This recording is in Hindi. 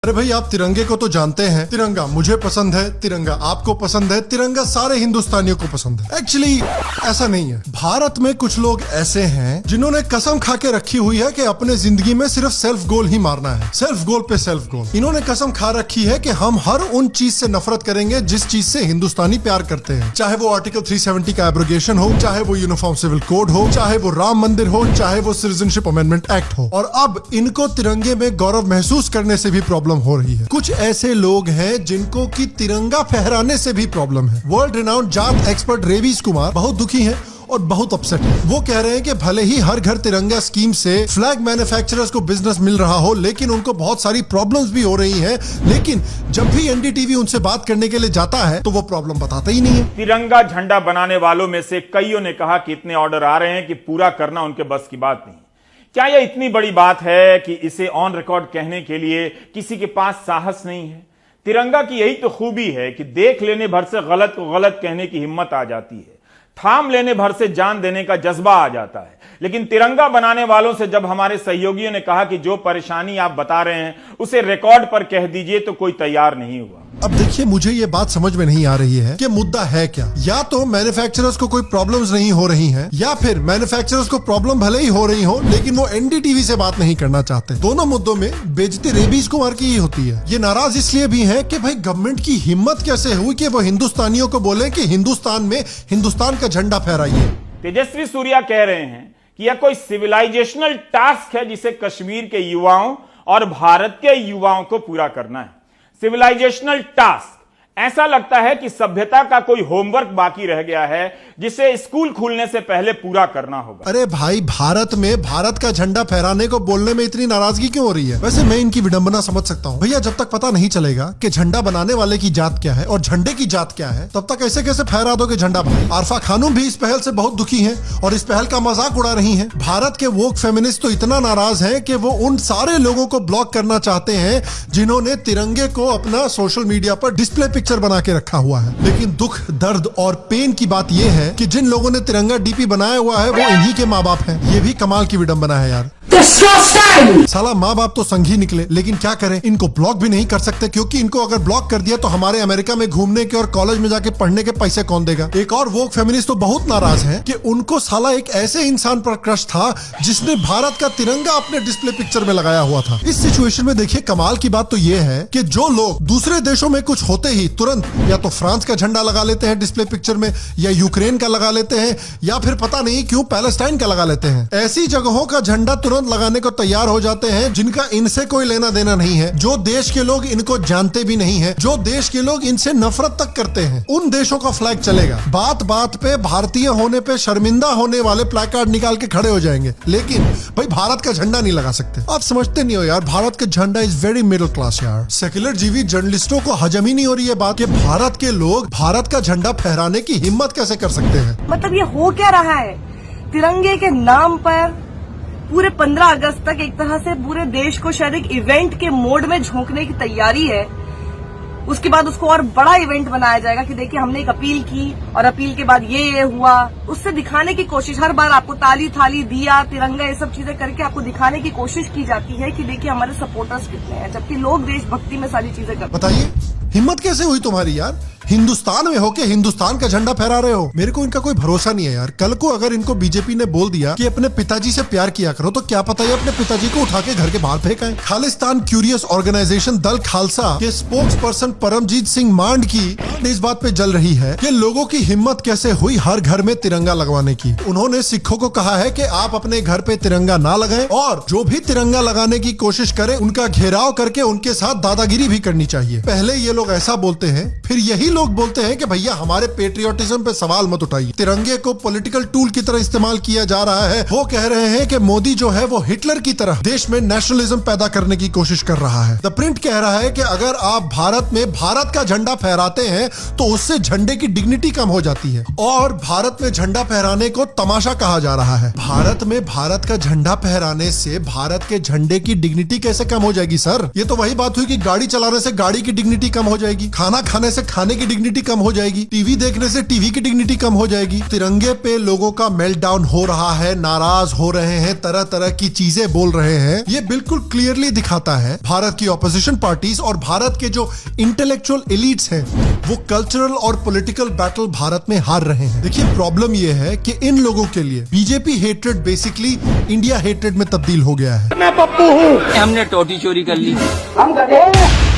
अरे भाई, आप तिरंगे को तो जानते हैं। तिरंगा मुझे पसंद है, तिरंगा आपको पसंद है, तिरंगा सारे हिंदुस्तानियों को पसंद है। एक्चुअली ऐसा नहीं है। भारत में कुछ लोग ऐसे हैं जिन्होंने कसम खा के रखी हुई है कि अपने जिंदगी में सिर्फ सेल्फ गोल ही मारना है, सेल्फ गोल पे सेल्फ गोल। इन्होंने कसम खा रखी है कि हम हर उन चीज से नफरत करेंगे जिस चीज से हिंदुस्तानी प्यार करते हैं, चाहे वो आर्टिकल 370 का एब्रोगेशन हो, चाहे वो यूनिफॉर्म सिविल कोड हो, चाहे वो राम मंदिर हो, चाहे वो सिटीजनशिप अमेंडमेंट एक्ट हो। और अब इनको तिरंगे में गौरव महसूस करने से भी प्रॉब्लम हो रही है। कुछ ऐसे लोग हैं जिनको कि तिरंगा फहराने से भी प्रॉब्लम है। वर्ल्ड रिनाउंड जाट एक्सपर्ट रेवीज कुमार बहुत दुखी हैं और बहुत अपसेट है। वो कह रहे हैं कि भले ही हर घर तिरंगा स्कीम से फ्लैग मैन्युफैक्चरर्स को बिजनेस मिल रहा हो, लेकिन उनको बहुत सारी प्रॉब्लम्स भी हो रही हैं। लेकिन जब भी एनडीटीवी उनसे बात करने के लिए जाता है तो वो प्रॉब्लम बताता ही नहीं है। तिरंगा झंडा बनाने वालों में से कईयों ने कहा कि इतने ऑर्डर आ रहे हैं कि पूरा करना उनके बस की बात नहीं। क्या यह इतनी बड़ी बात है कि इसे ऑन रिकॉर्ड कहने के लिए किसी के पास साहस नहीं है? तिरंगा की यही तो खूबी है कि देख लेने भर से गलत को गलत कहने की हिम्मत आ जाती है, थाम लेने भर से जान देने का जज्बा आ जाता है। लेकिन तिरंगा बनाने वालों से जब हमारे सहयोगियों ने कहा कि जो परेशानी आप बता रहे हैं उसे रिकॉर्ड पर कह दीजिए, तो कोई तैयार नहीं हुआ। अब देखिए, मुझे ये बात समझ में नहीं आ रही है कि मुद्दा है क्या। या तो मैन्युफैक्चरर्स को कोई प्रॉब्लम्स नहीं हो रही हैं, या फिर मैन्युफैक्चरर्स को प्रॉब्लम भले ही हो रही हो लेकिन वो एनडीटीवी से बात नहीं करना चाहते। दोनों मुद्दों में बेइज्जती रेबीज कुमार की ही होती है। ये नाराज इसलिए भी है कि भाई गवर्नमेंट की हिम्मत कैसे हुई कि वो हिंदुस्तानियों को बोले कि हिंदुस्तान में हिंदुस्तान का झंडा फहराइए। तेजस्वी सूर्या कह रहे हैं कि यह कोई सिविलाइजेशनल टास्क है जिसे कश्मीर के युवाओं और भारत के युवाओं को पूरा करना है। सिविलाइजेशनल टास्क, ऐसा लगता है कि सभ्यता का कोई होमवर्क बाकी रह गया है जिसे स्कूल खुलने से पहले पूरा करना होगा। अरे भाई, भारत में भारत का झंडा फहराने को बोलने में इतनी नाराजगी क्यों हो रही है? वैसे मैं इनकी विडंबना समझ सकता हूँ। भैया, जब तक पता नहीं चलेगा कि झंडा बनाने वाले की जात क्या है और झंडे की जात क्या है, तब तक ऐसे कैसे फहरा दोगे झंडा भाई? आरफा खानूम भी इस पहल से बहुत दुखी है और इस पहल का मजाक उड़ा रही है। भारत के वोक फेमिनिस्ट तो इतना नाराज है कि वो उन सारे लोगों को ब्लॉक करना चाहते हैं जिन्होंने तिरंगे को अपना सोशल मीडिया पर डिस्प्ले पिक्चर बना के रखा हुआ है। लेकिन दुख, दर्द और पेन की बात यह है कि जिन लोगों ने तिरंगा डीपी बनाया हुआ है वो इन्हीं के माँ बाप हैं। ये भी कमाल की विडंबना है यार। साला माँ बाप तो संघी निकले, लेकिन क्या करें, इनको ब्लॉक भी नहीं कर सकते क्योंकि इनको अगर ब्लॉक कर दिया तो हमारे अमेरिका में घूमने के और कॉलेज में जाके पढ़ने के पैसे कौन देगा। एक और वोक फेमिनिस्ट तो बहुत नाराज है कि उनको साला एक ऐसे इंसान पर क्रश था जिसने भारत का तिरंगा अपने डिस्प्ले पिक्चर में लगाया हुआ था। इस सिचुएशन में देखिए, कमाल की बात तो ये है कि जो लोग दूसरे देशों में कुछ होते ही तुरंत या तो फ्रांस का झंडा लगा लेते हैं डिस्प्ले पिक्चर में, या यूक्रेन का लगा लेते हैं, या फिर पता नहीं क्यों पैलेस्टाइन का लगा लेते हैं। ऐसी जगहों का झंडा तुरंत लगाने को तैयार हो जाते हैं जिनका इनसे कोई लेना देना नहीं है, जो देश के लोग इनको जानते भी नहीं है, जो देश के लोग इनसे नफरत तक करते हैं। उन देशों का फ्लैग चलेगा। बात बात पे भारतीय होने पे शर्मिंदा होने वाले प्लेकार्ड निकाल के खड़े हो जाएंगे, लेकिन भाई भारत का झंडा नहीं लगा सकते। आप समझते नहीं हो यार, भारत का झंडा इज वेरी मिडिल क्लास यार। सेक्युलर जीवी जर्नलिस्टों को हजम ही नहीं हो रही है बात कि भारत के लोग भारत का झंडा फहराने की हिम्मत कैसे कर सकते हैं। मतलब ये हो क्या रहा है? तिरंगे के नाम पर पूरे 15 अगस्त तक एक तरह से पूरे देश को शायद एक इवेंट के मोड में झोंकने की तैयारी है। उसके बाद उसको और बड़ा इवेंट बनाया जाएगा कि देखिए हमने एक अपील की और अपील के बाद ये हुआ। उससे दिखाने की कोशिश, हर बार आपको ताली थाली दिया तिरंगा ये सब चीजें करके आपको दिखाने की कोशिश की जाती है कि देखिए हमारे सपोर्टर्स कितने हैं, जबकि लोग देशभक्ति में सारी चीजें करते हैं। बताइए, हिम्मत कैसे हुई तुम्हारी यार? हिंदुस्तान में होके हिंदुस्तान का झंडा फहरा रहे हो। मेरे को इनका कोई भरोसा नहीं है यार। कल को अगर इनको बीजेपी ने बोल दिया कि अपने पिताजी से प्यार किया करो, तो क्या पता ये अपने पिताजी को उठा के घर के बाहर फेंक आए। खालिस्तान क्यूरियस ऑर्गेनाइजेशन दल खालसा के स्पोक्स पर्सन परमजीत सिंह मांड की इस बात पे जल रही है कि लोगों की हिम्मत कैसे हुई हर घर में तिरंगा लगवाने की। उन्होंने सिखों को कहा है कि आप अपने घर पे तिरंगा ना लगाएं और जो भी तिरंगा लगाने की कोशिश करे उनका घेराव करके उनके साथ दादागिरी भी करनी चाहिए। पहले ये लोग ऐसा बोलते हैं, फिर यही लोग बोलते हैं कि भैया हमारे पेट्रियोटिज्म पे सवाल मत उठाइए, तिरंगे को पॉलिटिकल टूल की तरह इस्तेमाल किया जा रहा है। वो कह रहे हैं कि मोदी जो है वो हिटलर की तरह देश में नेशनलिज्म पैदा करने की कोशिश कर रहा है। द प्रिंट कह रहा है कि अगर आप भारत में भारत का झंडा फहराते हैं तो उससे झंडे की डिग्निटी कम हो जाती है और भारत में झंडा फहराने को तमाशा कहा जा रहा है। भारत में भारत का झंडा फहराने से भारत के झंडे की डिग्निटी कैसे कम हो जाएगी सर? ये तो वही बात हुई कि गाड़ी चलाने से गाड़ी की डिग्निटी कम हो जाएगी, खाना खाने से खाने की डिग्निटी कम हो जाएगी, टीवी देखने से टीवी की डिग्निटी कम हो जाएगी। तिरंगे पे लोगों का मेल्ट डाउन हो रहा है, नाराज हो रहे हैं, तरह तरह की चीजें बोल रहे हैं। ये बिल्कुल क्लियरली दिखाता है भारत की ऑपोजिशन पार्टीज और भारत के जो इंटेलेक्चुअल एलिट्स हैं वो कल्चरल और पॉलिटिकल बैटल भारत में हार रहे हैं। देखिए प्रॉब्लम ये है कि इन लोगों के लिए BJP hatred basically India hatred में तब्दील हो गया है। मैं पप्पू हूँ, हमने टोटी चोरी कर ली, हम गधे हैं।